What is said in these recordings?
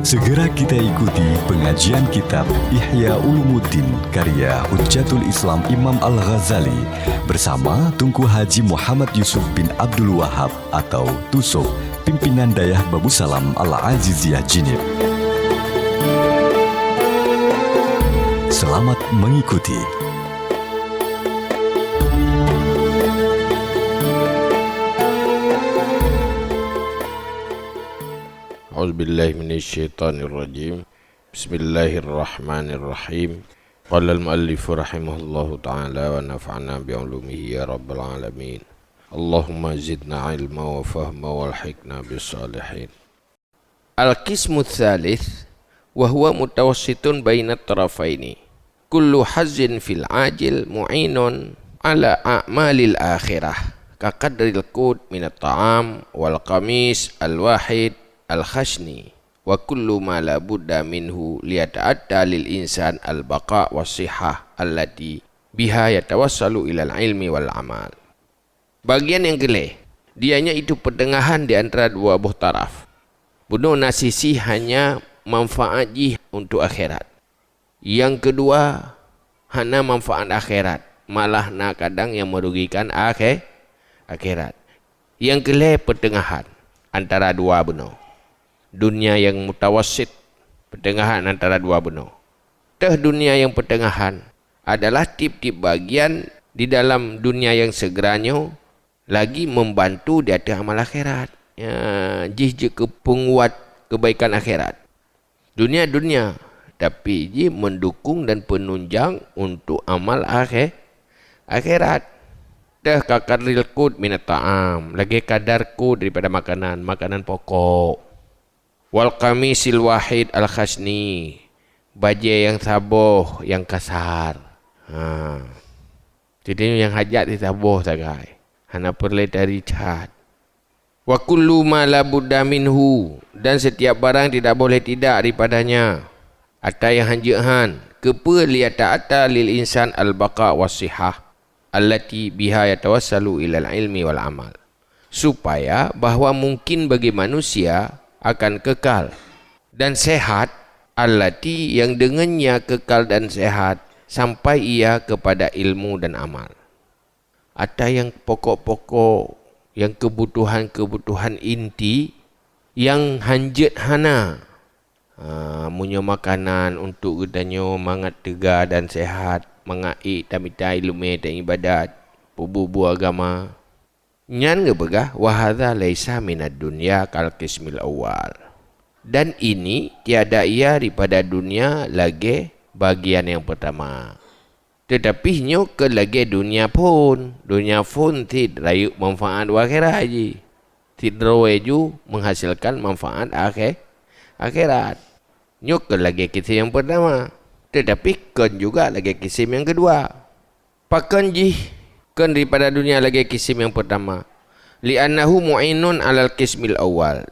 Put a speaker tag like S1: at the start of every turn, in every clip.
S1: Segera kita ikuti pengajian kitab Ihya Ulumuddin karya Hujjatul Islam Imam Al-Ghazali bersama Tunku Haji Muhammad Yusuf bin Abdul Wahab atau Tusuk, pimpinan Dayah Babu Salam Al-Aziziyah Jinib. Selamat mengikuti.
S2: A'udzubillahi minasyaitonirrajim. Bismillahirrahmanirrahim. Qala al-muallifu rahimahullahu ta'ala wa nafa'na bi'ulumihi ya rabbal alamin. Allahumma zidna ilma wa fahma walhiqna bisalihin. Al-qismu tsalits wa huwa mutawassitun baina tarafaini. Kullu hazzin fil ajil mu'inun ala a'malil akhirah. Ka qadril qut minat ta'am wal qamis al-wahid al-khashni wa kullu ma la budda minhu liyata'atta lil insan al-baqa' was-sihah allati biha yatawassalu ilal ilmi wal amal. Bagian yang kelih, dianya itu pertengahan di antara dua buah taraf. Bunuh nasisi hanya manfaat jih untuk akhirat. Yang kedua, hanya manfaat akhirat, malah nak kadang yang merugikan akhirat. Yang kelih pertengahan antara dua benua. Dunia yang mutawassit, pertengahan antara dua benua. Dunia yang pertengahan adalah tip-tip bagian di dalam dunia yang segeranya lagi membantu di atas amal akhirat. Jih ke penguat kebaikan akhirat. Dunia, tapi jih mendukung dan penunjang untuk amal akhirat. Kakaril kud minat ta'am, lagi kadar kud daripada makanan pokok. Wal qamisil wahid al-khasni, baju yang saboh, yang kasar. Jadi yang hajat di saboh sagai. Hana perlu dari cat. Wa kullu ma la budda minhu, dan setiap barang tidak boleh tidak daripadanya. Atau yang hanjahan, kepa liyata'ata lil insan al-baqa' was-sihah allati biha yatawassalu ilal ilmi wal amal. Supaya bahawa mungkin bagi manusia akan kekal dan sehat, allati yang dengannya kekal dan sehat sampai ia kepada ilmu dan amal. Ada yang pokok-pokok, yang kebutuhan inti, yang hanjat hana. Punya makanan untuk gedanya mangat tegar dan sehat, mengaik tamita ilmu dan ibadat, bubu agama. Nyan ngebegah wahadha laisa minad dunya kal qismil awal. Dan ini tiada ia daripada dunia lagi bagian yang pertama. Tetapi nyo ke lagi dunia pun tid rayu manfaat akhirat haji. Tid raweju menghasilkan manfaat akhirat. Nyo ke lagi kisim yang pertama. Tetapi kan juga lagi kisim yang kedua. Pakan jih kan daripada dunia lagi kisim yang pertama. Li'annahu mu'inun alal qismil awal.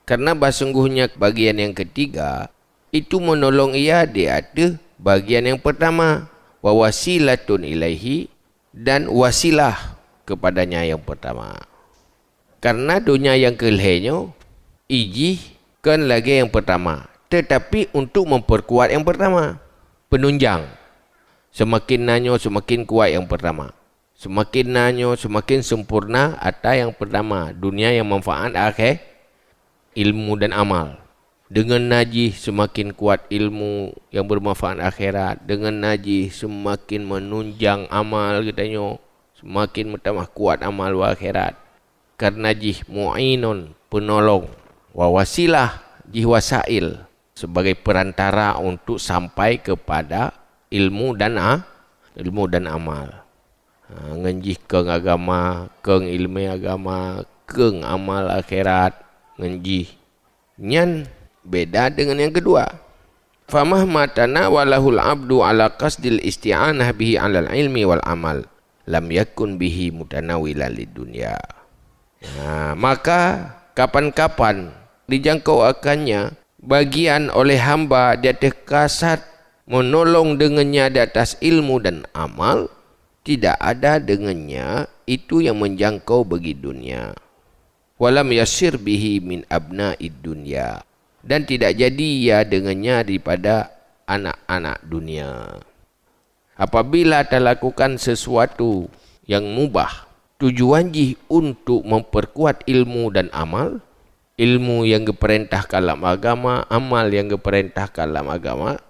S2: Karena sungguhnya bagian yang ketiga itu menolong ia di atas bagian yang pertama. Wa wasilatun ilaihi, dan wasilah kepadanya yang pertama. Karena dunia yang kelihnya iji kan lagi yang pertama. Tetapi untuk memperkuat yang pertama. Penunjang. Semakin nanyo semakin kuat yang pertama. Semakin nanyo, semakin sempurna atau yang pertama. Dunia yang manfaat akhir, ilmu dan amal. Dengan najih semakin kuat ilmu yang bermanfaat akhirat. Dengan najih semakin menunjang amal katanya. Semakin bertambah kuat amal wa akhirat. Karena jih mu'inun, penolong. Wa wasilah, jih wasail. Sebagai perantara untuk sampai kepada ilmu dan amal. Ngenjih keng agama, keng ilmu agama, keng amal akhirat, ngenjih. Nyan beda dengan yang kedua. Famah matana walahul abdu ala qasdil isti'anah bihi alal ilmi wal amal lam yakun bihi mutanawilan lid dunya. Maka kapan-kapan dijangkau akannya bagian oleh hamba di atas kasat menolong dengannya di atas ilmu dan amal, tidak ada dengannya itu yang menjangkau bagi dunia. Walam yasir bihi min abna'id dunya, dan tidak jadi ia dengannya daripada anak-anak dunia. Apabila telah lakukan sesuatu yang mubah, tujuan jih untuk memperkuat ilmu dan amal, ilmu yang diperintahkan dalam agama, amal yang diperintahkan dalam agama,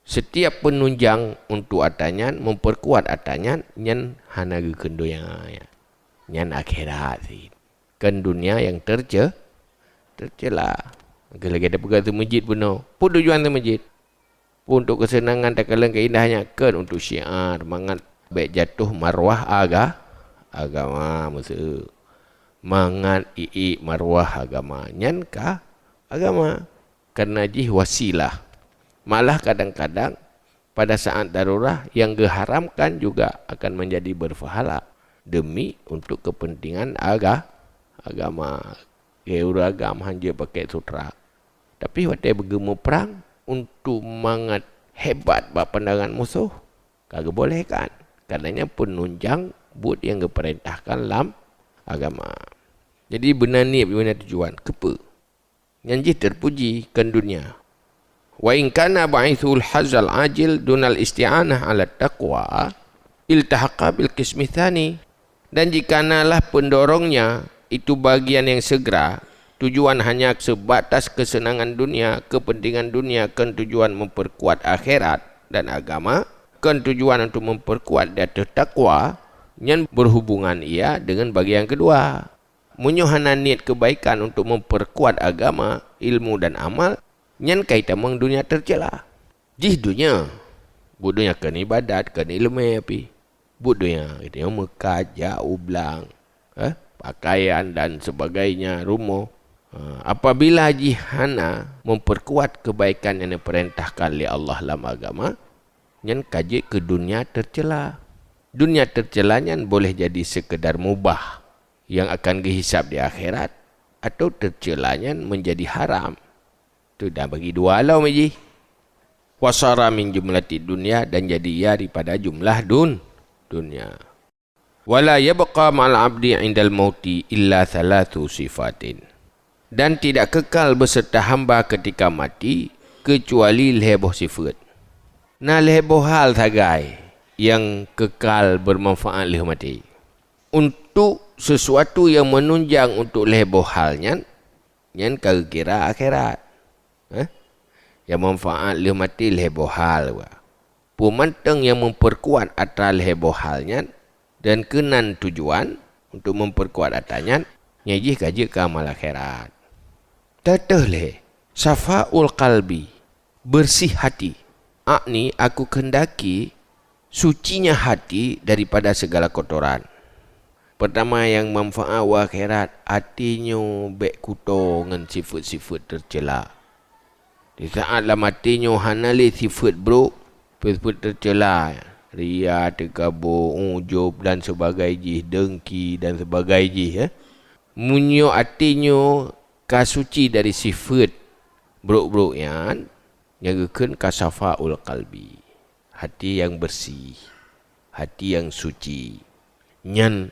S2: setiap penunjang untuk atanyan, memperkuat atanyan, nyan hana ke dunia, nyan akhirat sih. Kan dunia yang tercela. Lagi ada pegang tu masjid pun pun tujuan tu masjid. Pun untuk kesenangan tak kalang keindahnya, kan untuk syiar, mangat baik jatuh marwah agama musuh. Mangat marwah agama. Nyan kah agama? Kerana jih wasilah. Malah kadang-kadang pada saat darurah yang diharamkan juga akan menjadi berpahala demi untuk kepentingan agama. Geura agama hanya pakai sutra. Tapi waktu bergemu perang untuk mangat hebat bak pandangan musuh, kagak boleh kan? Karenanya penunjang buat yang diperintahkan dalam agama. Jadi benar ni benar tujuan. Kepa? Yang terpuji kan dunia. Wa in kana ba'ithul hazal ajil dunal isti'anah ala taqwa iltahaqa bil qismi tsani. Dan jikanalah pendorongnya itu bagian yang segera, tujuan hanya sebatas kesenangan dunia, kepentingan dunia, kan tujuan memperkuat akhirat dan agama, kan tujuan untuk memperkuat data takwa, yang berhubungan ia dengan bagian kedua. Menyuhana niat kebaikan untuk memperkuat agama, ilmu dan amal, yang kaitan meng dunia tercela. Jih dunia, budunya kan ibadat, kan ilmu api. Budunya, itu yang mekat, jauh belang, pakaian dan sebagainya, rumah. Apabila jihana memperkuat kebaikan yang diperintahkan oleh Allah dalam agama, yang kaji ke dunia tercela. Dunia tercelanya boleh jadi sekedar mubah yang akan dihisap di akhirat, atau tercelanya menjadi haram. Itu dah bagi dua alam aja. Wasara min jumlati dunia, dan jadi ia daripada jumlah dunia. Wala yabqa ma'al abdi indal mauti illa thalathu sifatin. Dan tidak kekal beserta hamba ketika mati kecuali leheboh sifat. Nah leheboh hal tagai yang kekal bermanfaat leh mati. Untuk sesuatu yang menunjang untuk leheboh halnya, yang kira akhirat. Yang manfaat leh mati leheboh hal. Pemantang yang memperkuat atas leheboh halnya dan kenan tujuan untuk memperkuat atasnya, nyajih kaji ke amal akhirat. Tatahleh safa'ul qalbi, bersih hati. Akni aku kendaki sucinya hati daripada segala kotoran. Pertama yang manfaat wa akhirat, hatinya baik kuto dengan sifat-sifat tercela. Di saat dalam hatinya hanali sifat bro, sifat tercela, ria, terkabur, ujub dan sebagainya, dengki dan sebagainya. Munyo hatinya kasuci dari sifat buruk-buruk yang jagakan kasafaul qalbi, hati yang bersih, hati yang suci. Nyan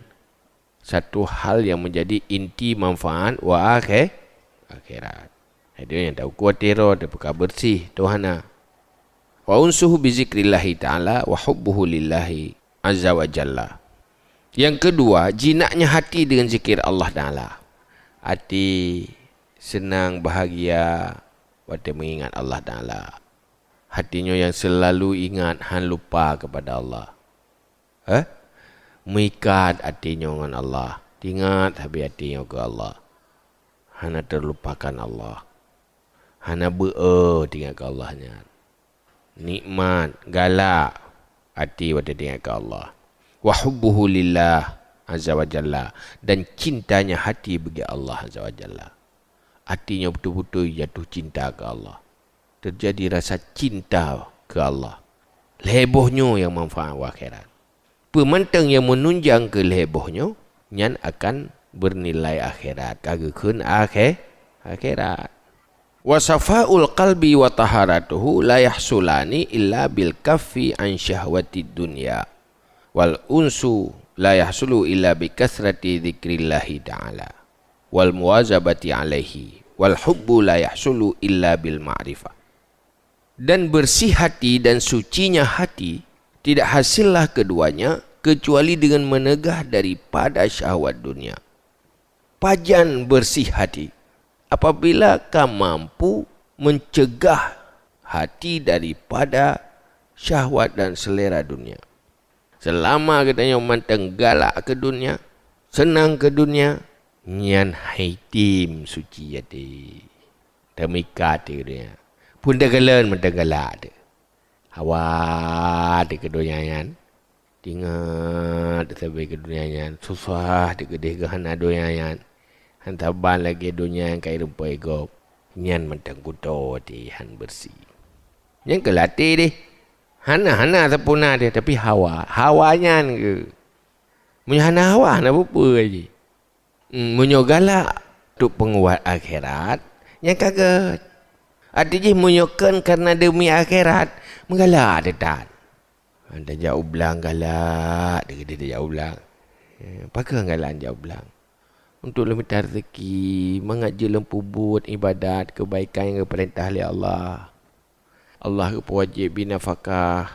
S2: satu hal yang menjadi inti manfaat wa akhirat. Itu yang tahu kuatiro dapur bersih Tuhana. Wa unsuhu bi zikrillahi ta'ala wa hubbuhu lillahi azza wa jalla. Yang kedua, jinaknya hati dengan zikir Allah Ta'ala. Hati senang, bahagia waktu mengingat Allah Ta'ala. Hatinya yang selalu ingat, han lupa kepada Allah. Mengikat hatinya dengan Allah. Ingat habis hatinya ke Allah. Hana terlupakan Allah. Hana tinggal ke Allahnya. Nikmat, galak hati waktu tinggal ke Allah. Wa hubbuhu lillah azza wa jalla, dan cintanya hati bagi Allah azza wa jalla. Hatinya betul-betul jatuh cinta ke Allah. Terjadi rasa cinta ke Allah. Lehebohnya yang manfaat akhirat. Pemantang yang menunjang ke lehebohnya, nyan akan bernilai akhirat. Kagakun akhirat. Wa safa'ul qalbi wa taharatuhu la yahsulani illa bil kaffi an syahwatid dunya. Wal unsu la yahsulu illa bi kasrati dzikrillahi ta'ala wal muwazabati alaihi wal hubbu la yahsulu illa bil ma'rifah. Dan bersih hati dan sucinya hati tidak hasillah keduanya kecuali dengan menegah daripada syahwat dunia. Pajan bersih hati apabila kau mampu mencegah hati daripada syahwat dan selera dunia. Selama katanya mantang galak ke dunia, senang ke dunia, nyan haitim suci hati. Demikat dia. Pun dah galan mantang galak dia. Hawa dia ke dunia nyan. Tingat sampai ke dunia nyan. Susah dia ke deh ke hana dunia nyan. Hantaban lagi dunia yang kaya rumpai gop. Nyan mantang kudo hati han bersih. Yang kelatih deh. Hana sempurna dia. Tapi hawanya ke. Punya hawa nak apa lagi. Punya galak untuk penguat akhirat. Yang kaget. Artinya menyokan karena demi akhirat. Menggalak dia tak. Anda jauh belang galak. Dia jauh belang. Pakai galak jauh belang. Untuk meminta rezeki. Mengajar lempu buat ibadat. Kebaikan yang diperintah oleh Allah. Allah wajib binafakah,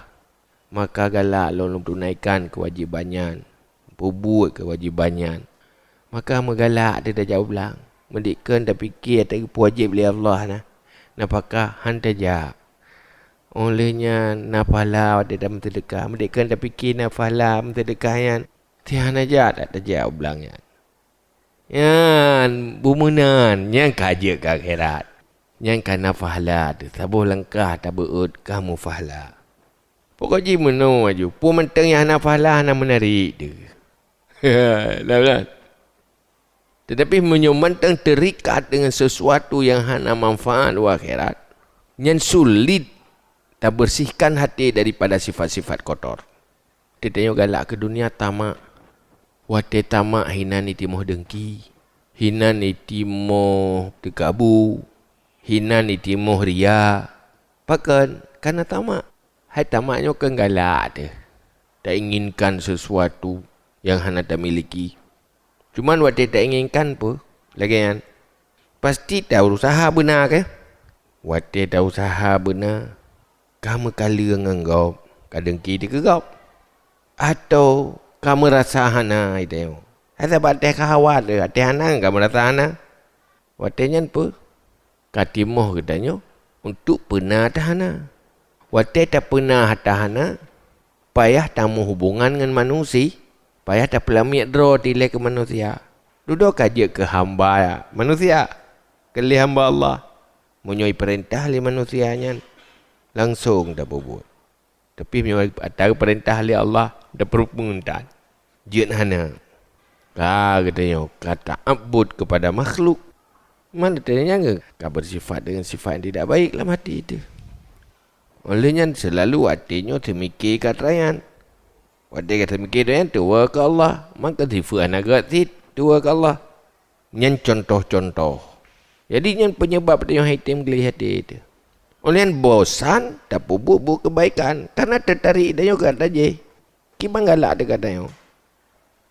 S2: maka galak lalu tunaikan kewajibannya, buat kewajibannya, maka megalak dia dah jauh belang, mendikkan dah fikir tak wajib oleh Allah nah, napakah hantaja, olehnya nafalah dia dah mentedekah, mendikkan dah fikir nafalah mentedekahnya, tiada aja tak jauh belangnya, yan bumunan yang kaji ke akhirat. Yang kana fahla tu sabuh langkah tak beut kamu fahla. Pokoknya meno aja. Pu mentang yang hana fahla hana menarik dia. Dah. Tetapi mentang terikat dengan sesuatu yang hana manfaat di akhirat, yang sulit tak bersihkan hati daripada sifat-sifat kotor. Dia tengok galak ke dunia tamak. Wate tamak hina ni timoh dengki. Hina ni timoh terkabu. Hina ni timoh ria. Pakan karena tamak. Hai tamaknya kan galak dia. Tak inginkan sesuatu yang hana tak miliki. Cuman waktu tak inginkan pun. Lagi kan. Pasti tak usaha benar ke? Waktu tak usaha benar. Kamu kali nganggap. Kadengki dia kegap. Atau kamu rasa hana itu. Ada batai kahawat dia. Hati hana kamu rasa hana. Waktu nyan pun. Katimoh katanya untuk pernah tahana. Waktu tak pernah tahana, payah tamu hubungan dengan manusia, payah tak pelamik draw tilai ke manusia. Duduk kaji ke hamba manusia, ke hamba Allah, menyoi perintah li manusianya, langsung dah berbuat. Tapi menyoi antara perintah li Allah, dah perpuntan. Jin hana. Katanya kata abud kepada makhluk. Mana tanya ke? Kau bersifat dengan sifat yang tidak baik dalam hati itu. Olehnya selalu hatinya termikir katrayan. Waktu kata mikir yang tua ke Allah. Maka sifat anak tua ke Allah. Yang contoh-contoh. Jadi yang penyebab yang hitam geli hati itu. Olehnya bosan tak buat kebaikan. Karena tertarik dia juga saja. Kibang galak dia katanya.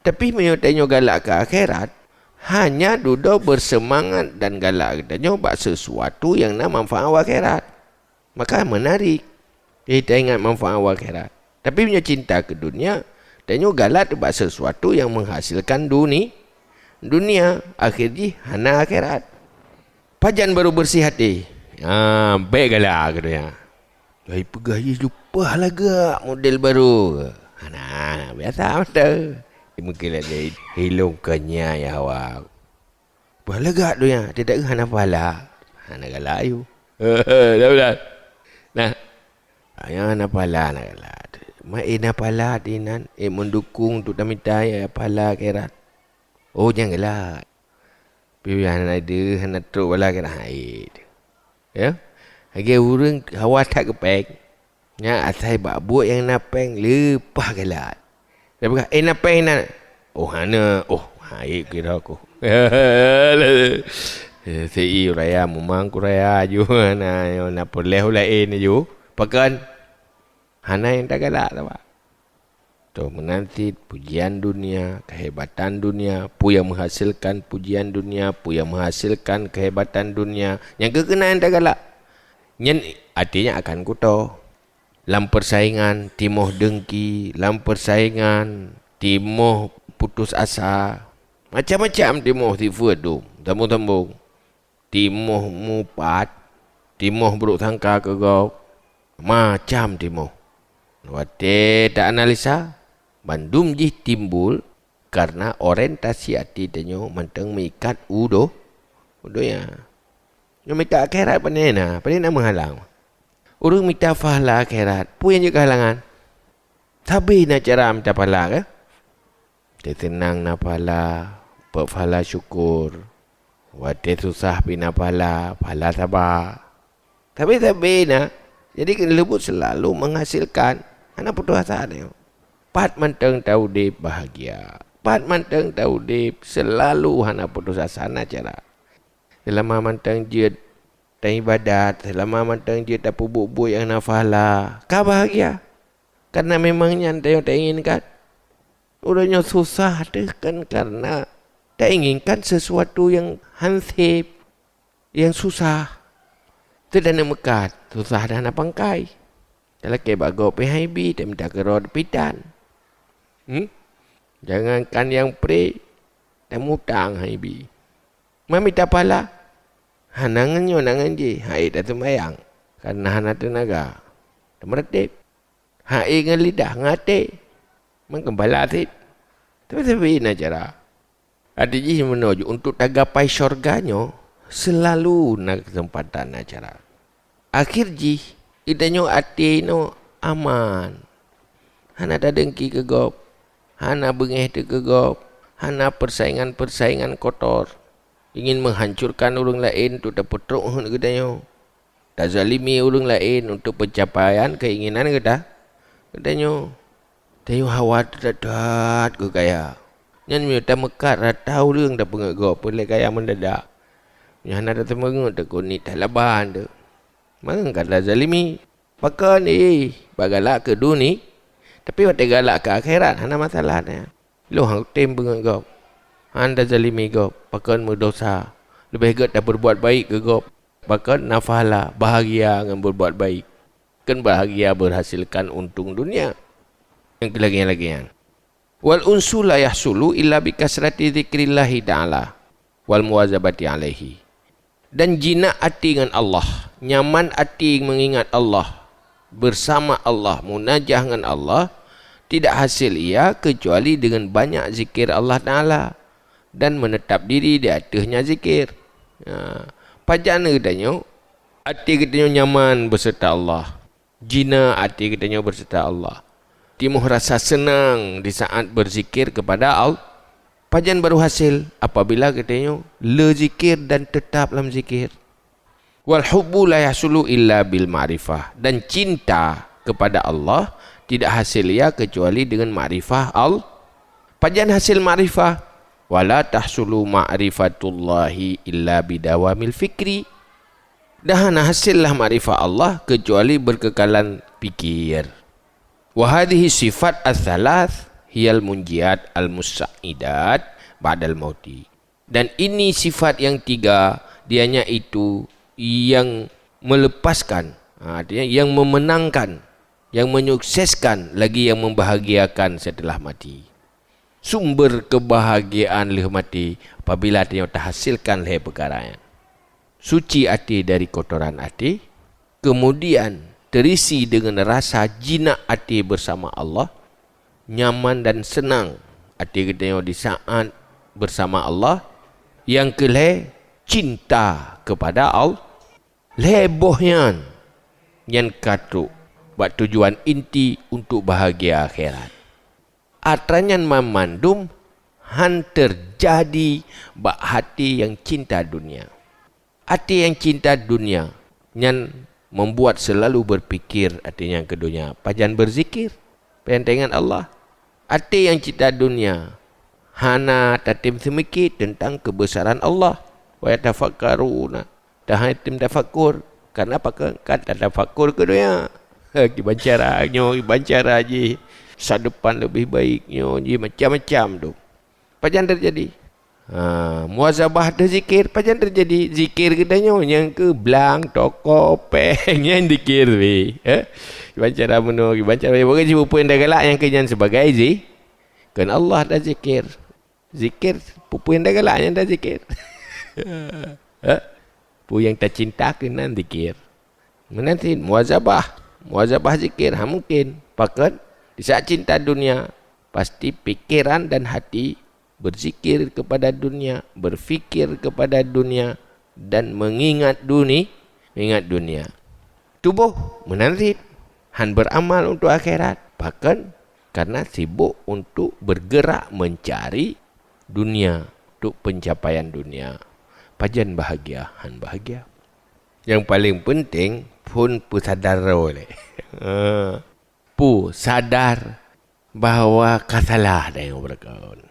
S2: Tapi menyotanya galak ke akhirat. Hanya duduk bersemangat dan galak kita nyoba sesuatu yang nak manfaat akhirat. Maka menarik. Kita ingat manfaat akhirat. Tapi punya cinta ke dunia, dan juga galak buat sesuatu yang menghasilkan dunia. Akhirnya hana akhirat. Pajan baru bersih hati. Baik galak ke dunia. Lai pegaya lupa lagi model baru. Hana biasa macam. Mungkin ada hilangkannya ya awak. Pahala gak tu ya? Tidak hana pahala. Hana galak you. Dah. Nah, yang hana pahala nak galak. Main pahala dinan. Mendukung untuk minta ya pahala akhirat. Oh jangan galak. Pilih hana ada hana teruk pahala akhirat. Ya. Lagi orang hawa tak kepek. Ya asal buat yang napeng lepas galak. Dia berkata, apa yang nak? Oh, hana. Oh, baik kira aku. Si raya, memang ku raya ju. Nak boleh lain ju. Pakan. Hana yang tak galak tak pak. Atau menanti pujian dunia, kehebatan dunia, pu yang menghasilkan pujian dunia, pu yang menghasilkan kehebatan dunia. Yang kekenaan tak galak. Yang artinya akan kuto. Dalam persaingan, timoh dengki. Dalam persaingan, timoh putus asa. Macam-macam timoh tifu tu. Tembung-tembung. Timoh mupat. Timoh buruk sangka ke kau. Macam timoh. Wate tak analisa. Bandum jih timbul karena orientasi hati tenyo menteng mengikat udo ya. Yang mengikat akhirat panena menghalang. Urang minta pahala akhirat, pu yang juga halangan. Tapi nak cara minta pahala ke? Dia tenang na pahala, pahala syukur. Wate susah pina pahala sabar. Tapi na, jadi lebut selalu menghasilkan. Anak putus asa dia. Pat manteng tahu dip bahagia. Pat manteng tahu dip selalu hana putus asa na cara. Selama manteng je dan ibadat, selama manteng je tak bubuk yang nafahala, kau bahagia. Karena memangnya anda tak inginkan. Udahnya susah deh kan karena tak inginkan sesuatu yang hansip, yang susah. Itu dah nak mekat, susah dah nak pangkai. Kalau ke bago PHB, dia minta ke rod pidan. Jangankan yang pre, dia mutang HB. Mami tak pala. Hanangannya nangan je. Hai dah sembayang. Karena hana tenaga. Dia meretip. Hai dengan lidah ngate. Mengembala sit. Tapi nak cara. Ada je menuju untuk tagapai syurganya. Selalu nak kesempatan nak cara. Akhir je. Idanyo ati no aman. Hana tak dengki ke gop. Hana bengeh ke gop. Hana persaingan-persaingan kotor. Ingin menghancurkan orang lain untuk dapat teruk kedanyo. Tak zalimi orang lain untuk pencapaian keinginan kita. Kedanyo. Tayo hawa dadat ke kaya. Yang minta mekat ratau รื่องdah pengegop. Boleh kaya mendadak. Yang hana tak temengut tak kunit tak laban tu. Mana kata zalimi. Pakai ni. Bagalak ke dunia. Tapi waktu galak ke akhirat. Hana masalahnya. Lo hang tim pengegop. Anda zalimi gop. Pakai berdosa. Lebih baik dah berbuat baik ke gop. Pakai nafahala. Bahagia dengan berbuat baik. Kan bahagia berhasilkan untung dunia. Yang lagi-lagian. Wal unsu la yahsulu illa bikasrati zikrillahi ta'ala. Wal muwazabati alaihi. Dan jinak hati dengan Allah. Nyaman hati mengingat Allah. Bersama Allah. Munajah dengan Allah. Tidak hasil ia kecuali dengan banyak zikir Allah Ta'ala. Dan menetap diri di atasnya zikir. Pajak katanya. Hati katanya nyaman berserta Allah. Jinak hati katanya berserta Allah. Timuh rasa senang di saat berzikir kepada Allah. Pajan baru hasil apabila katanya le zikir dan tetap dalam zikir. Wal hubbu la yahsulu illa bil ma'rifah. Dan cinta kepada Allah tidak hasil ia kecuali dengan ma'rifah Allah. Pajan hasil ma'rifah. Wala tahsulu ma'rifatullahi illa bidawamil fikri. Dah hasillah ma'rifah Allah kecuali berkekalan pikir. Wahadihi sifat al-thalath hiyal munjiat al-musa'idat ba'dal mauti. Dan ini sifat yang tiga, dianya itu yang melepaskan, artinya yang memenangkan, yang menyukseskan, lagi yang membahagiakan setelah mati. Sumber kebahagiaan leh mati apabila dia terhasilkan leh perkara. Suci hati dari kotoran hati, kemudian terisi dengan rasa jinak hati bersama Allah, nyaman dan senang hati kita di saat bersama Allah. Yang kelih cinta kepada Allah, lebohnya yang katuk buat tujuan inti untuk bahagia akhirat. Atranyan memandum han terjadi bak hati yang cinta dunia. Hati yang cinta dunia yang membuat selalu berfikir artinya ke dunia. Pajan berzikir, pentingan Allah. Hati yang cinta dunia, hana tatim semikit tentang kebesaran Allah. Wa yatafakkaruna. Dah hatim tafakkur. Kenapa kan tafakkur ke dunia? Ibancara je. masa depan lebih baiknya, macam-macam tu. Pajan terjadi. Muazabah ada zikir, pajan terjadi. Zikir katanya yang ke belang, toko, peng, yang zikir we. Baca ramano, baca bukan cuba pun dah galak yang kenyan sebagai kan Allah dah zikir. Zikir pupu yang dah galak yang dah zikir. Pu yang tak cinta kena zikir. Menanti muazabah zikir mungkin. Pakat di saat cinta dunia pasti pikiran dan hati berzikir kepada dunia, berfikir kepada dunia dan mengingat dunia. Tubuh menanti han beramal untuk akhirat. Bahkan karena sibuk untuk bergerak mencari dunia, untuk pencapaian dunia. Pajan bahagia, han bahagia. Yang paling penting pun sadar oleh. Sadar bahawa kasalah dah yang berkawan.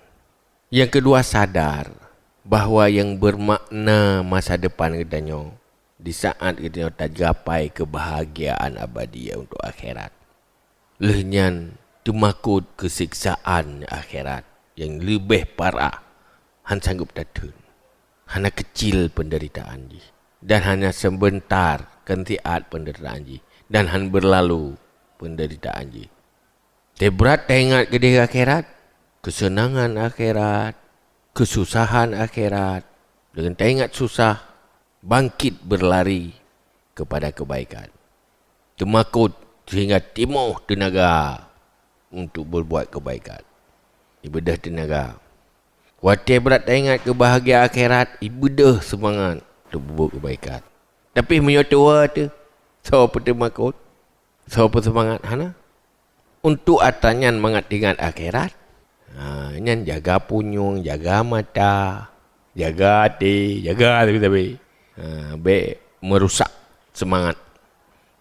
S2: Yang kedua sadar bahawa yang bermakna masa depan katanya di saat katanya tergapai kebahagiaan abadi untuk akhirat. Lehnyan temakut kesiksaan akhirat yang lebih parah. Han sanggup datun. Hanya kecil penderitaan ji. Dan hanya sebentar kentiat penderitaan ji. Dan han berlalu penderitaan ji. Berat ingat ke diri akhirat. Kesenangan akhirat, kesusahan akhirat. Dengan teringat susah, bangkit berlari kepada kebaikan. Temakut sehingga timuh tenaga untuk berbuat kebaikan. Ibadah tenaga. Waktu berat teringat kebahagiaan akhirat, ibadah semangat untuk berbuat kebaikan. Tapi menyotua tu, siapa temakut? Siapa semangat? Hana? Untuk atanyan mengat-ingat akhirat. Nyan jaga punyung, jaga mata, jaga hati, jaga tapi merusak semangat.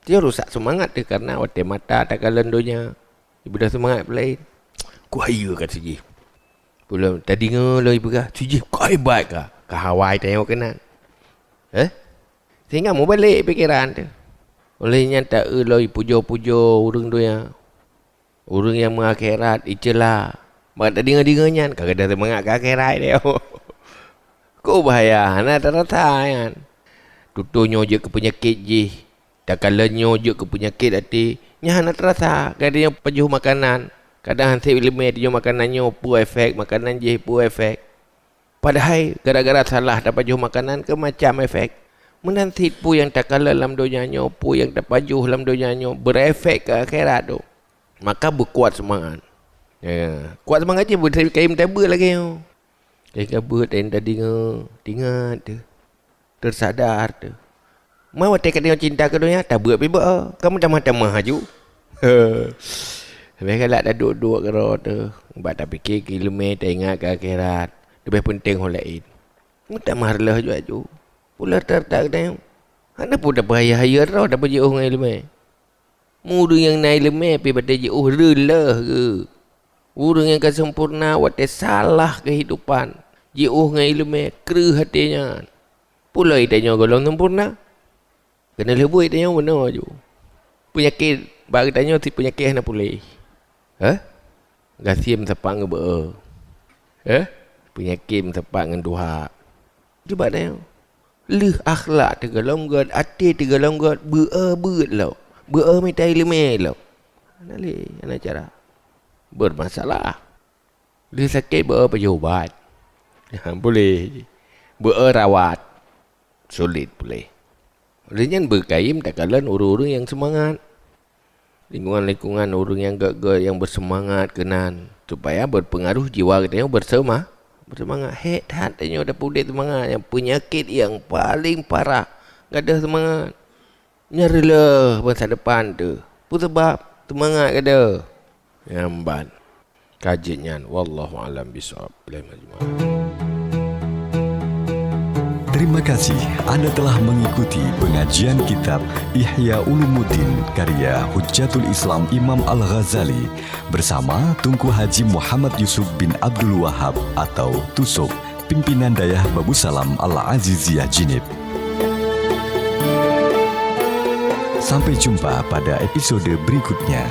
S2: Dia rusak semangat dia karena waktu mata tak kalendonya. Ibu dah semangat lain. Kuaya kat sini. Belum tadi ngelo ibu kah? Siji kau hebat kah? Kahawai tengok kenan. Sehingga mau balik pikiran tu. Olehnya tak eloi pujo-pujo urang tu yang urang yang mengakhirat icelah. Maka tak dengar-dengarnya kagak ada semangat ke akhirat dia. Kau bahaya, nak rata kan. Tutunya je ke penyakit je. Tak kalanya je ke penyakit hati. Nya nak terasa, kadang pajuh makanan. Kadang hantar limit dia makanannya pu efek, makanan je pu efek. Padahal gara-gara salah dapat pajuh makanan ke macam efek. Menanti pu yang tak kala dalam dunianya, pu yang tak pajuh dalam dunianya berefek ke akhirat tu. Maka berkuat semangat. Kuat semangat je boleh kaim table lagi tu. Kaim kabut dan tadi ingat tu. Tersadar tu. Mau tekat dengan cinta ke dunia tak buat piba. Kamu tamah-tamah haju. Lebih galak dah duduk ke roh tu. Sebab tak fikir kilometer ingat ke akhirat. Lebih penting hal lain. Mu tak marlah haju. Pula tak dah. Ana pun dah bahaya roh dah berjauh dengan ilmu. Muda yang naik ilmu pi pada jauh relah ke. Orang yang sempurna waktu salah kehidupan. Jauh dengan ilmu, kera hatinya. Pula itanya golong sempurna. Kena lebih itanya benar je. Penyakit, bagi tanya si penyakit nak pulih. Gasim sepak ngebe. Penyakit sepak dengan duha. Cuba tanya. Lih akhlak tergalonggat, hati tergalonggat, ber lah. Minta ilmu lah. Ana cara. Bermasalah. Dia sakit berubat. Boleh. Berawat. Sulit boleh. Olehnya berkaim tak kalan orang-orang yang semangat. Lingkungan-lingkungan orang yang gagah yang bersemangat kenan. Supaya berpengaruh jiwa kita yang bersemangat. Head tanya ada pulih semangat. Yang penyakit yang paling parah. Tak ada semangat. Nyarilah masa depan tu. Apa sebab semangat ke ada. Yamban kajinya wallahu alam bisawab.
S1: Terima kasih Anda telah mengikuti pengajian kitab Ihya Ulumuddin karya Hujjatul Islam Imam Al-Ghazali bersama Tunku Haji Muhammad Yusuf bin Abdul Wahab atau Tusuk, pimpinan Dayah Babu Salam Al-Aziziyah Jinib. Sampai jumpa pada episode berikutnya.